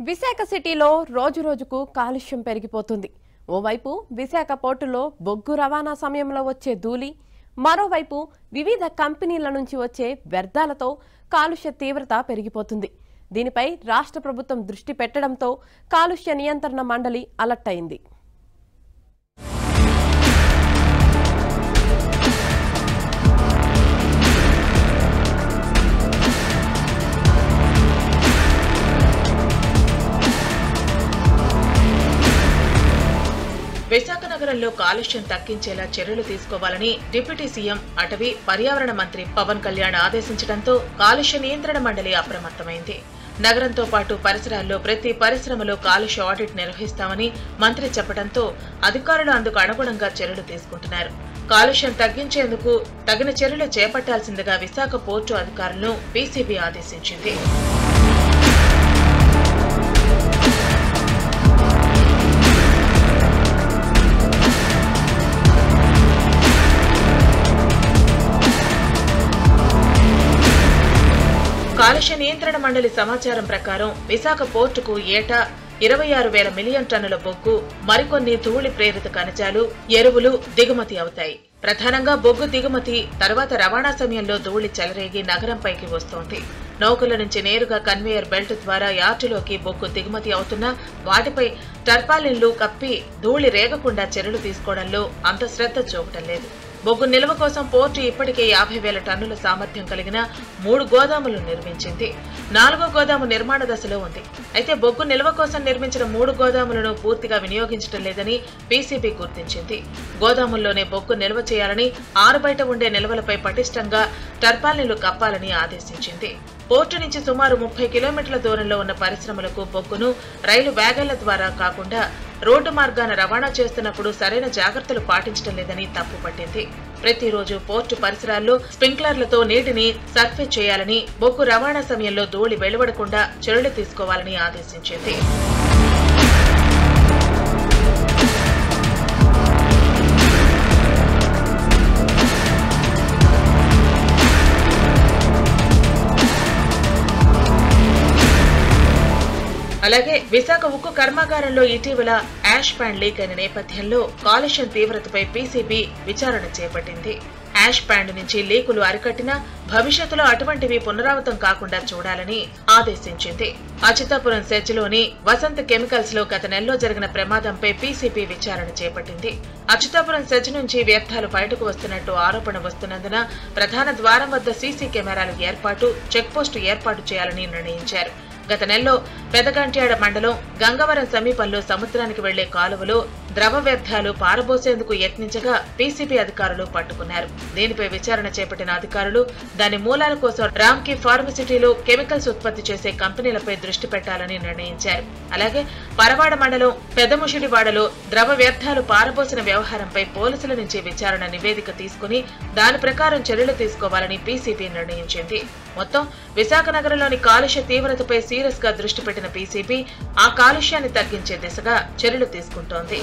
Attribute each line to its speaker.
Speaker 1: విశాఖ సిటీలో రోజురోజుకు కాలుష్యం పెరిగిపోతుంది. ఓవైపు విశాఖ పోర్టులో బొగ్గు రవాణా సమయంలో వచ్చే ధూళి, మరోవైపు వివిధ కంపెనీల నుంచి వచ్చే వ్యర్థాలతో కాలుష్య తీవ్రత పెరిగిపోతుంది. దీనిపై రాష్ట్ర ప్రభుత్వం దృష్టి పెట్టడంతో కాలుష్య నియంత్రణ మండలి అలర్ట్ అయింది.
Speaker 2: విశాఖ నగరంలో కాలుష్యం తగ్గించేలా చర్యలు తీసుకోవాలని డిప్యూటీ సీఎం అటవీ పర్యావరణ మంత్రి పవన్ కళ్యాణ్ ఆదేశించడంతో కాలుష్య నియంత్రణ మండలి అప్రమత్తమైంది. నగరంతో పాటు పరిసరాల్లో ప్రతి పరిశ్రమలో కాలుష్య ఆడిట్ నిర్వహిస్తామని మంత్రి చెప్పడంతో అధికారులు అందుకు అనుగుణంగా చర్యలు తీసుకుంటున్నారు. కాలుష్యం తగ్గించేందుకు తగిన చర్యలు చేపట్టాల్సిందిగా విశాఖ పోర్టు అధికారులను పీసీబీ ఆదేశించింది. కాలుష్య నియంత్రణ మండలి సమాచారం ప్రకారం విశాఖ పోర్టుకు ఏటా 26,000 మిలియన్ టన్నుల బొగ్గు, మరికొన్ని ధూళి ప్రేరిత ఖనిజాలు, ఎరువులు దిగుమతి అవుతాయి. ప్రధానంగా బొగ్గు దిగుమతి, తర్వాత రవాణా సమయంలో ధూళి చెలరేగి నగరంపైకి వస్తోంది. నౌకల నుంచి నేరుగా కన్వేయర్ బెల్ట్ ద్వారా యార్డులోకి బొగ్గు దిగుమతి అవుతున్నా వాటిపై టర్పాలిన్లు కప్పి ధూళి రేగకుండా చర్యలు తీసుకోవడంలో అంత శ్రద్ధ చూపడం లేదు. బొగ్గు నిల్వ కోసం పోర్టు ఇప్పటికే 50,000 టన్నుల సామర్థ్యం కలిగిన 3 గోదాములు నిర్మించింది. 4వ గోదాము నిర్మాణ దశలో ఉంది. అయితే బొగ్గు నిల్వ కోసం నిర్మించిన 3 గోదాములను పూర్తిగా వినియోగించడం లేదని పీసీబీ గుర్తించింది. గోదాముల్లోనే బొగ్గు నిల్వ చేయాలని, ఆరుబయట ఉండే నిల్వలపై పటిష్టంగా టర్పాలిన్లు కప్పాలని ఆదేశించింది. పోర్టు నుంచి సుమారు 30 కిలోమీటర్ల దూరంలో ఉన్న పరిశ్రమలకు బొగ్గును రైలు వ్యాగన్ల ద్వారా కాకుండా రోడ్డు మార్గాన రవాణా చేస్తున్నప్పుడు సరైన జాగ్రత్తలు పాటించడం లేదని తప్పుపట్టింది. ప్రతిరోజు పోర్టు పరిసరాల్లో స్ప్రింక్లర్లతో నీటిని సర్ఫే చేయాలని, బొగ్గు రవాణా సమయంలో ధూళి వెలువడకుండా చర్యలు తీసుకోవాలని ఆదేశించింది. అలాగే విశాఖ ఉక్కు కర్మాగారంలో ఇటీవల యాష్ ప్యాన్ లీక్ అయిన నేపథ్యంలో కాలుష్యం తీవ్రతపై పీసీబీ విచారణ చేపట్టింది. యాష్ ప్యాన్ నుంచి లీకులు అరికట్టినా భవిష్యత్తులో అటువంటివి పునరావృతం కాకుండా చూడాలని ఆదేశించింది. అచ్యుతాపురం సెజ్లోని వసంత్ కెమికల్స్ లో గత నెలలో జరిగిన ప్రమాదంపై పీసీబీ విచారణ చేపట్టింది. అచ్యుతాపురం సెజ్ నుంచి వ్యర్థాలు బయటకు వస్తున్నట్టు ఆరోపణ వస్తున్నందున ప్రధాన ద్వారం వద్ద సీసీ కెమెరాల ఏర్పాటు, చెక్పోస్టు ఏర్పాటు చేయాలని నిర్ణయించారు. గత నెలలో పెదగంట్యాడ మండలం గంగవరం సమీపంలో సముద్రానికి వెళ్లే కాలువలో ద్రవ వ్యర్థాలు పారబోసేందుకు యత్నించగా పీసీబీ అధికారులు పట్టుకున్నారు. దీనిపై విచారణ చేపట్టిన అధికారులు దాని మూలాల కోసం రామ్కీ ఫార్మసిటీలో కెమికల్స్ ఉత్పత్తి చేసే కంపెనీలపై దృష్టి పెట్టాలని నిర్ణయించారు. అలాగే పరవాడ మండలం పెదముషిడివాడలో ద్రవ వ్యర్థాలు పారబోసిన వ్యవహారంపై పోలీసుల నుంచి విచారణ నివేదిక తీసుకుని దాని ప్రకారం చర్యలు తీసుకోవాలని పీసీబీ నిర్ణయించింది. మొత్తం విశాఖ నగరంలోని కాలుష్య తీవ్రతపై సీరియస్ గా దృష్టి పెట్టిన పీసీబీ ఆ కాలుష్యాన్ని తగ్గించే దిశగా చర్యలు తీసుకుంటోంది.